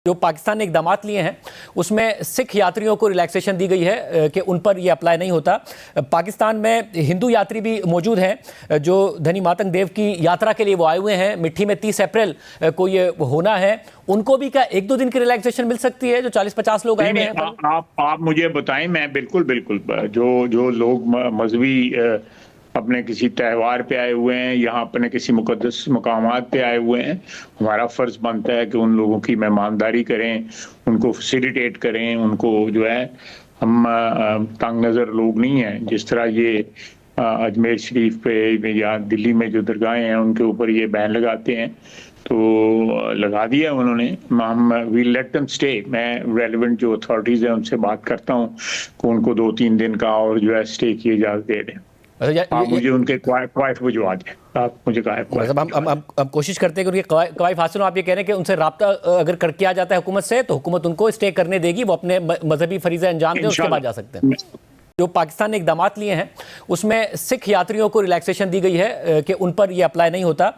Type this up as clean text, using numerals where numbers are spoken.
जो पाकिस्तान ने इकदाम लिए हैं उसमें सिख यात्रियों को रिलैक्सेशन दी गई है कि उन पर ये अप्लाई नहीं होता। पाकिस्तान में हिंदू यात्री भी मौजूद हैं जो धनी मातंग देव की यात्रा के लिए वो आए हुए हैं। मिट्टी में 30 अप्रैल को ये होना है, उनको भी क्या 1-2 दिन की रिलैक्सेशन मिल सकती है जो 40-50 लोग आए हुए हैं? आप मुझे बताएं, मैं बिल्कुल जो लोग मजहबी अपने किसी त्यौहार पे आए हुए हैं, यहाँ अपने किसी मुकद्दस मकामात पे आए हुए हैं, हमारा फर्ज बनता है कि उन लोगों की मेहमानदारी करें, उनको फैसिलिटेट करें, उनको जो है हम तंग नज़र लोग नहीं हैं। जिस तरह ये अजमेर शरीफ पे या दिल्ली में जो दरगाहें हैं उनके ऊपर ये बैन लगाते हैं, तो लगा दिया उन्होंने। हम वी लेट देम स्टे। मैं रेलिवेंट जो अथॉरिटीज़ हैं उनसे बात करता हूँ कि उनको 2-3 दिन का और जो है स्टे की इजाज़त दे दें। आप मुझे उनके क्वाइफ भिजवा दें। आप मुझे हम कोशिश करते हैं कि उनके क्वाइफ हासिल हो। आप ये कह रहे हैं कि उनसे राब्ता अगर कर किया जाता है हुकूमत से तो हुकूमत उनको स्टे करने देगी, वो अपने मजहबी फरीज़े अंजाम दें, उसके बाद जा सकते हैं। जो पाकिस्तान ने इकदाम लिए हैं उसमें सिख यात्रियों को रिलैक्सेशन दी गई है कि उन पर ये अप्लाई नहीं होता।